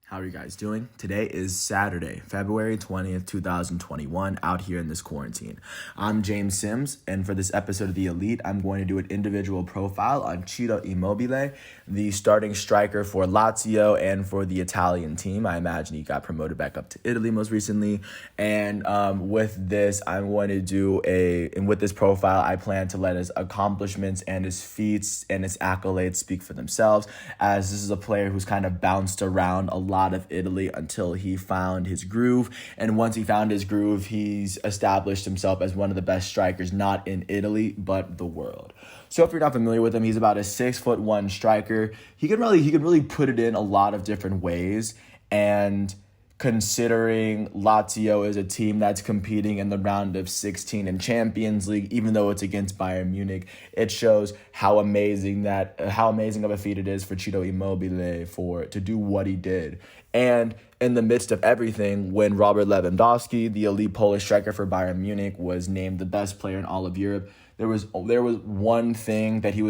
How are you guys doing? Today is Saturday, February 20th, 2021, out here in this quarantine. I'm James Sims, and for this episode of The Elite, I'm going to do an individual profile on Ciro Immobile, the starting striker for Lazio and for the Italian team. I imagine he got promoted back up to Italy most recently. And with this, I'm going to do and with this profile, I plan to let his accomplishments and his feats and his accolades speak for themselves, as this is a player who's kind of bounced around a lot of Italy until he found his groove. And once he found his groove, he's established himself as one of the best strikers, not in Italy, but the world. So if you're not familiar with him, he's about a 6'1" striker. He can really put it in a lot of different ways. And considering Lazio is a team that's competing in the round of 16 in Champions League, even though it's against Bayern Munich, it shows how amazing of a feat it is for Ciro Immobile to do what he did. And in the midst of everything, when Robert Lewandowski, the elite Polish striker for Bayern Munich, was named the best player in all of Europe, there was one trophy he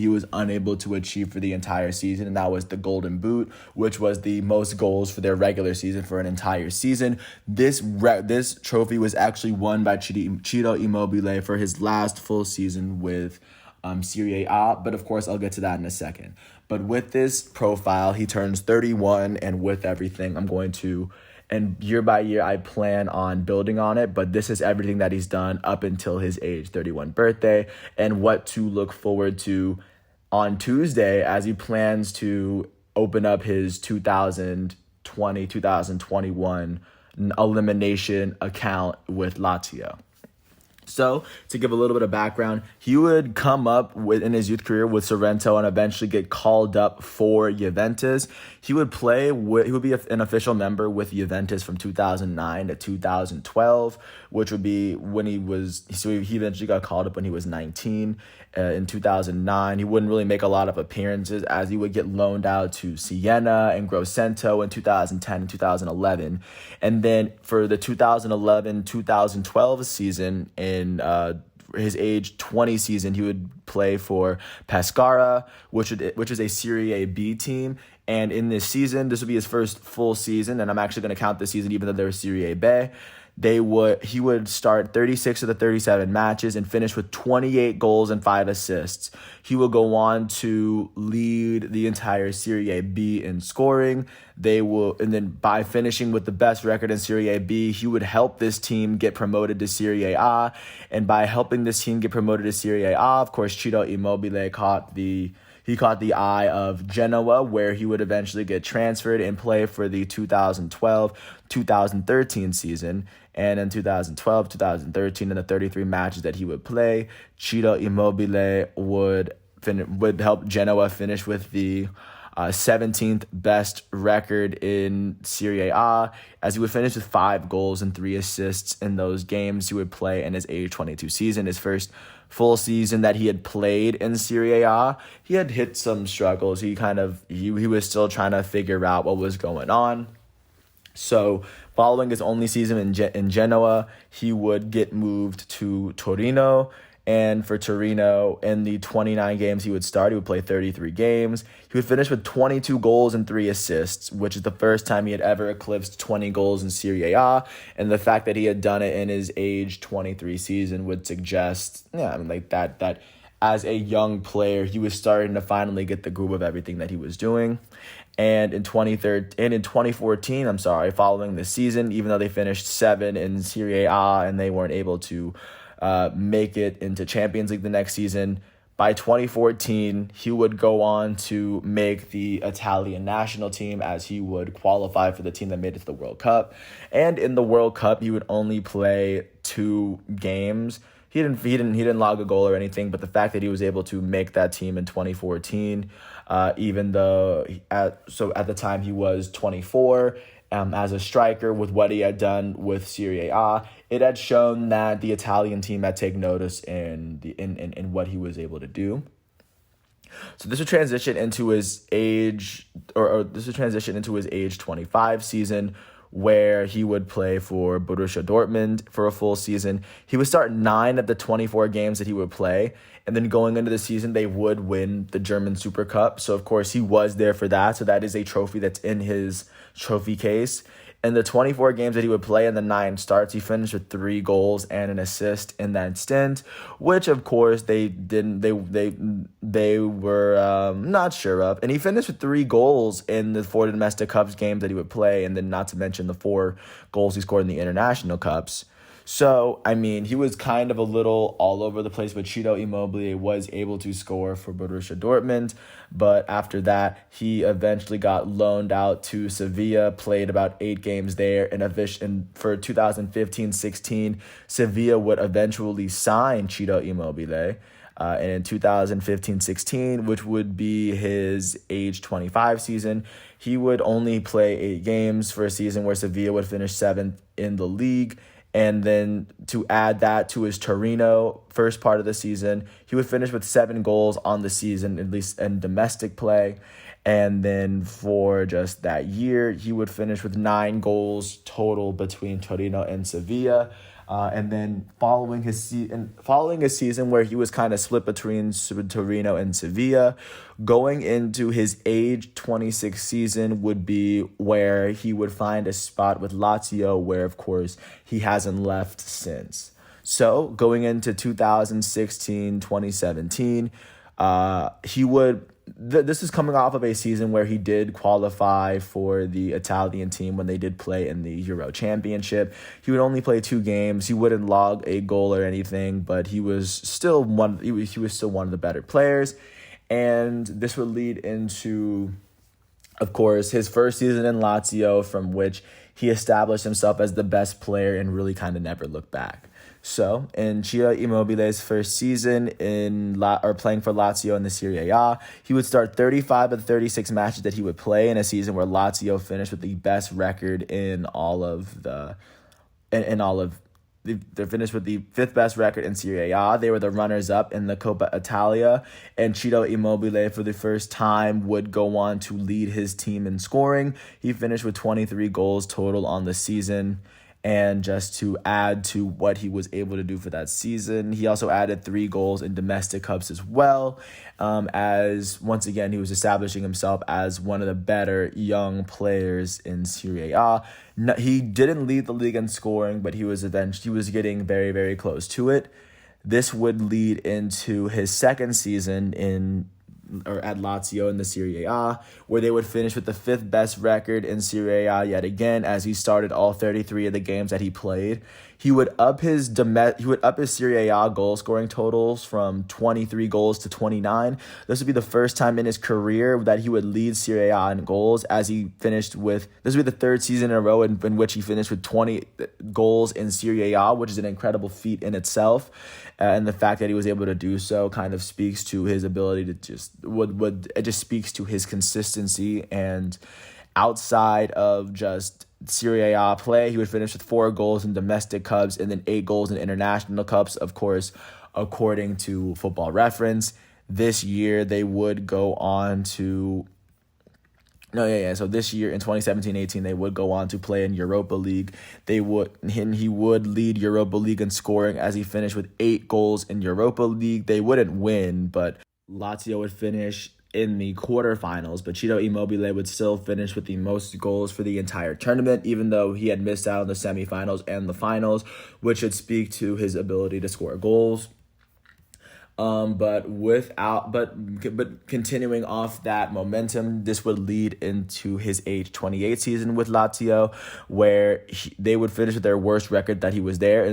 was unable to achieve for the entire season, and that was the Golden Boot, which was the most goals for their regular season for an entire season. This trophy was actually won by Ciro Immobile for his last full season with Serie A, but of course I'll get to that in a second. But with this profile, he turns 31, and with everything, and year by year, I plan on building on it, but this is everything that he's done up until his age 31 birthday, and what to look forward to on Tuesday as he plans to open up his 2020-2021 elimination account with Lazio. So, to give a little bit of background, he would come up in his youth career with Sorrento and eventually get called up for Juventus. He would be an official member with Juventus from 2009 to 2012, which would be when he eventually got called up when he was 19. In 2009, he wouldn't really make a lot of appearances, as he would get loaned out to Siena and Grosseto in 2010 and 2011. And then for the 2011-2012 season, in his age 20 season, he would play for Pescara, which is a Serie A B team. And in this season, this would be his first full season, and I'm actually going to count this season even though they're Serie A B. He would start 36 of the 37 matches and finish with 28 goals and 5 assists. He will go on to lead the entire Serie A B in scoring. And then by finishing with the best record in Serie A B, he would help this team get promoted to Serie A. And by helping this team get promoted to Serie A, of course, Ciro Immobile caught the eye of Genoa, where he would eventually get transferred and play for the 2012-2013 season. And in 2012-2013, in the 33 matches that he would play, Ciro Immobile would help Genoa finish with the 17th best record in Serie A, as he would finish with 5 goals and 3 assists in those games he would play in his age 22 season. His first full season that he had played in Serie A, he had hit some struggles. He was still trying to figure out what was going on. So following his only season in Genoa, he would get moved to Torino. And for Torino, in the 29 games he would start, he would play 33 games. He would finish with 22 goals and 3 assists, which is the first time he had ever eclipsed 20 goals in Serie A. And the fact that he had done it in his age 23 season would suggest, that as a young player, he was starting to finally get the groove of everything that he was doing. And in 2014, following this season, even though they finished 7 in Serie A and they weren't able to make it into Champions League the next season, by 2014, he would go on to make the Italian national team, as he would qualify for the team that made it to the World Cup. And in the World Cup, he would only play 2 games. He didn't log a goal or anything, but the fact that he was able to make that team in 2014, even though at the time he was 24, as a striker, with what he had done with Serie A, it had shown that the Italian team had taken notice in what he was able to do. So this would transition into his age 25 season, where he would play for Borussia Dortmund for a full season. He would start 9 of the 24 games that he would play, and then going into the season, they would win the German Super Cup. So, of course, he was there for that. So that is a trophy that's in his trophy case. In the 24 games that he would play in the 9 starts, he finished with 3 goals and an assist in that stint, which of course they were not sure of. And he finished with 3 goals in the 4 domestic cups games that he would play, and then not to mention the 4 goals he scored in the international cups. So, I mean, he was kind of a little all over the place, but Ciro Immobile was able to score for Borussia Dortmund. But after that, he eventually got loaned out to Sevilla, played about 8 games there. And for 2015-16, Sevilla would eventually sign Ciro Immobile. And in 2015-16, which would be his age 25 season, he would only play 8 games for a season where Sevilla would finish 7th in the league. And then to add that to his Torino first part of the season, he would finish with 7 goals on the season, at least in domestic play. And then for just that year, he would finish with 9 goals total between Torino and Sevilla. And then following a season where he was kind of split between Torino and Sevilla, going into his age 26 season would be where he would find a spot with Lazio, where, of course, he hasn't left since. So going into 2016-2017, he would... This is coming off of a season where he did qualify for the Italian team when they did play in the Euro Championship. He would only play 2 games. He wouldn't log a goal or anything, but he was still one of the better players. And this would lead into, of course, his first season in Lazio, from which he established himself as the best player and really kind of never looked back. So, in Ciro Immobile's first season playing for Lazio in the Serie A, he would start 35 of the 36 matches that he would play in a season where Lazio finished with the best record they finished with the 5th best record in Serie A. They were the runners-up in the Coppa Italia, and Ciro Immobile, for the first time, would go on to lead his team in scoring. He finished with 23 goals total on the season. And just to add to what he was able to do for that season, he also added 3 goals in domestic cups as well, as once again he was establishing himself as one of the better young players in Serie A. He didn't lead the league in scoring, but he was getting very, very close to it. This would lead into his second season at Lazio in the Serie A, where they would finish with the 5th best record in Serie A yet again, as he started all 33 of the games that he played. He would up his Serie A goal scoring totals from 23 goals to 29. This would be the first time in his career that he would lead Serie A in goals, as he finished with, this would be the 3rd season in a row in which he finished with 20 goals in Serie A, which is an incredible feat in itself. And the fact that he was able to do so kind of speaks to his ability to it just speaks to his consistency. And outside of just Serie A play, he would finish with 4 goals in domestic cups and then 8 goals in international cups, of course, according to Football Reference. This year, they would go on to... So this year in 2017-18, they would go on to play in Europa League. He would lead Europa League in scoring, as he finished with 8 goals in Europa League. They wouldn't win, but Lazio would finish in the quarterfinals, but Ciro Immobile would still finish with the most goals for the entire tournament, even though he had missed out on the semifinals and the finals, which should speak to his ability to score goals. But continuing off that momentum, this would lead into his age 28 season with Lazio, where they would finish with their worst record that he was there.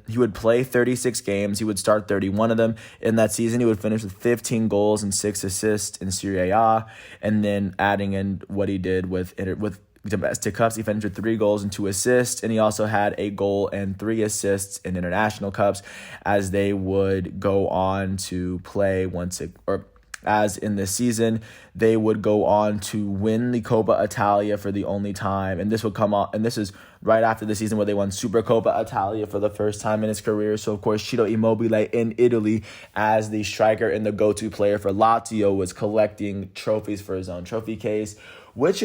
He would play 36 games. He would start 31 of them. In that season, he would finish with 15 goals and 6 assists in Serie A, and then adding in what he did with domestic cups, he finished with 3 goals and 2 assists, and he also had a goal and 3 assists in international cups, as they would go on to play as in this season, they would go on to win the Coppa Italia for the only time, and this is right after the season where they won Super Coppa Italia for the first time in his career. So, of course, Ciro Immobile in Italy, as the striker and the go-to player for Lazio, was collecting trophies for his own trophy case, which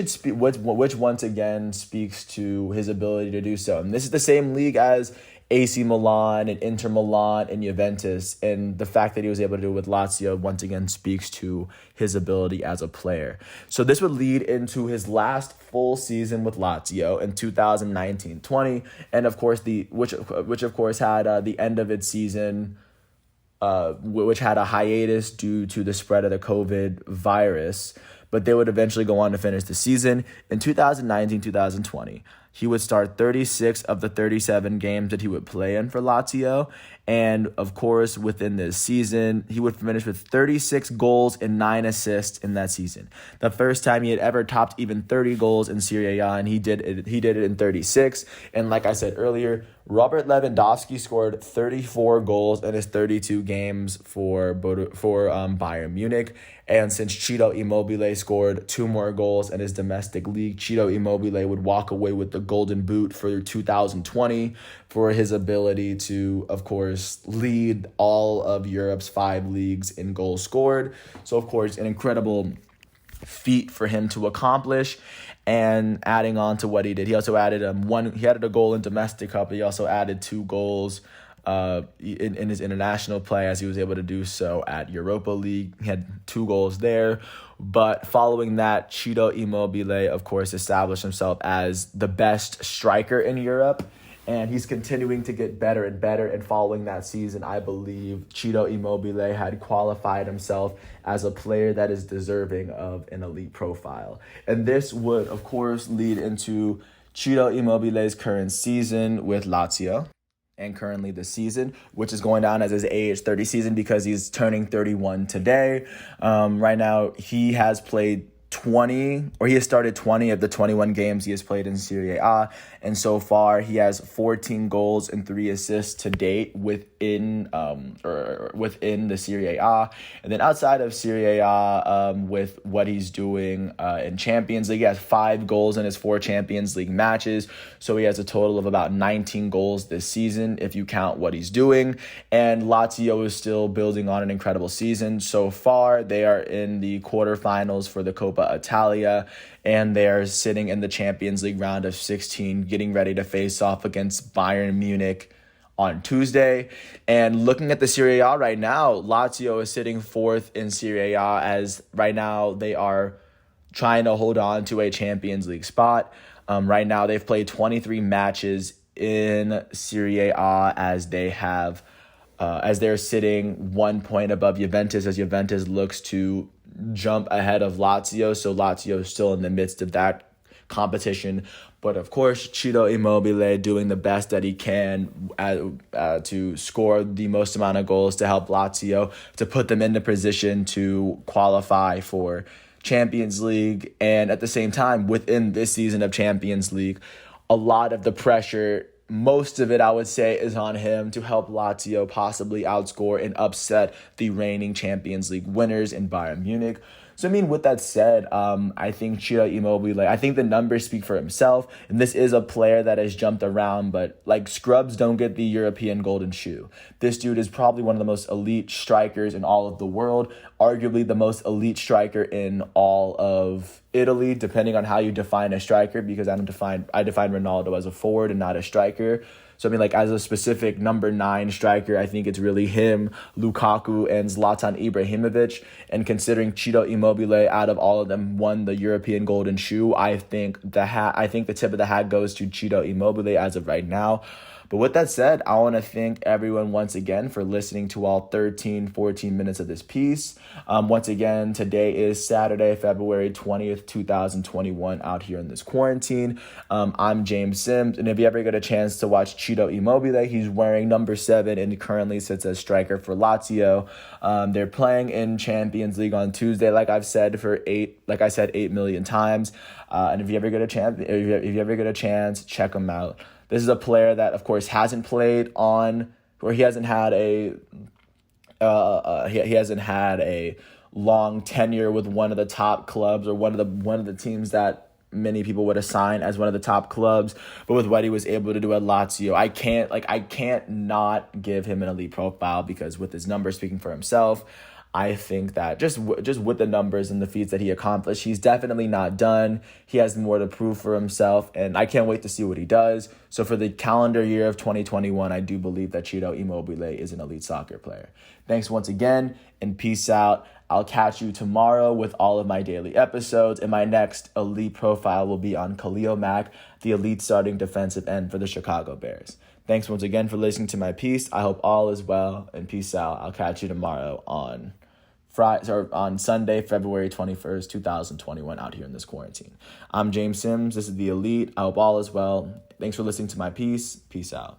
once again speaks to his ability to do so. And this is the same league as AC Milan and Inter Milan and Juventus, and the fact that he was able to do it with Lazio once again speaks to his ability as a player. So this would lead into his last full season with Lazio in 2019-20, and of course which of course had the end of its season, which had a hiatus due to the spread of the COVID virus, but they would eventually go on to finish the season. In 2019-2020, he would start 36 of the 37 games that he would play in for Lazio. And of course, within this season, he would finish with 36 goals and 9 assists in that season. The first time he had ever topped even 30 goals in Serie A, and he did it in 36. And like I said earlier, Robert Lewandowski scored 34 goals in his 32 games for Bayern Munich. And since Ciro Immobile scored 2 more goals in his domestic league, Ciro Immobile would walk away with the Golden Boot for 2020 for his ability to, of course, lead all of Europe's 5 leagues in goals scored. So, of course, an incredible feat for him to accomplish. And adding on to what he did, he also added he added a goal in domestic cup, but he also added 2 goals in his international play, as he was able to do so at Europa League. He had 2 goals there. But following that, Ciro Immobile, of course, established himself as the best striker in Europe. And he's continuing to get better and better. And following that season, I believe Ciro Immobile had qualified himself as a player that is deserving of an elite profile. And this would, of course, lead into Ciro Immobile's current season with Lazio. And currently the season, which is going down as his age 30 season because he's turning 31 today. Right now, he has played 20, or he has started 20 of the 21 games he has played in Serie A, and so far he has 14 goals and 3 assists to date within the Serie A. And then outside of Serie A, with what he's doing in Champions League, he has 5 goals in his 4 Champions League matches, so he has a total of about 19 goals this season if you count what he's doing. And Lazio is still building on an incredible season. So far, they are in the quarterfinals for the Coppa Italia, and they are sitting in the Champions League round of 16, getting ready to face off against Bayern Munich on Tuesday. And looking at the Serie A right now, Lazio is sitting 4th in Serie A, as right now they are trying to hold on to a Champions League spot. Right now they've played 23 matches in Serie A, as they're sitting 1 point above Juventus, as Juventus looks to jump ahead of Lazio. So Lazio is still in the midst of that competition. But of course, Ciro Immobile doing the best that he can to score the most amount of goals to help Lazio, to put them in the position to qualify for Champions League. And at the same time, within this season of Champions League, a lot of the pressure, most of it, I would say, is on him to help Lazio possibly outscore and upset the reigning Champions League winners in Bayern Munich. So, I mean, with that said, I think Ciro Immobile, I think the numbers speak for himself. And this is a player that has jumped around, but like scrubs don't get the European golden shoe. This dude is probably one of the most elite strikers in all of the world, arguably the most elite striker in all of Italy, depending on how you define a striker, because I define Ronaldo as a forward and not a striker. So, I mean, like, as a specific number 9 striker, I think it's really him, Lukaku, and Zlatan Ibrahimovic. And considering Ciro Immobile, out of all of them, won the European Golden Shoe, I think the tip of the hat goes to Ciro Immobile as of right now. But with that said, I want to thank everyone once again for listening to all 14 minutes of this piece. Once again, today is Saturday, February 20th, 2021, out here in this quarantine. I'm James Sims, and if you ever get a chance to watch Ciro Immobile, he's wearing number 7 and currently sits as striker for Lazio. They're playing in Champions League on Tuesday, like I've said 8 million times. And if you ever get a chance, check them out. This is a player that, of course, hasn't played on, or he hasn't had a long tenure with one of the top clubs, or one of the teams that many people would assign as one of the top clubs. But with what he was able to do at Lazio, I can't not give him an elite profile, because with his numbers speaking for himself, I think that just with the numbers and the feats that he accomplished, he's definitely not done. He has more to prove for himself, and I can't wait to see what he does. So for the calendar year of 2021, I do believe that Ciro Immobile is an elite soccer player. Thanks once again, and peace out. I'll catch you tomorrow with all of my daily episodes, and my next elite profile will be on Khalil Mack, the elite starting defensive end for the Chicago Bears. Thanks once again for listening to my piece. I hope all is well, and peace out. I'll catch you tomorrow on Sunday, February 21st, 2021, out here in this quarantine. I'm James Sims. This is The Elite. I hope all is well. Thanks for listening to my piece. Peace out.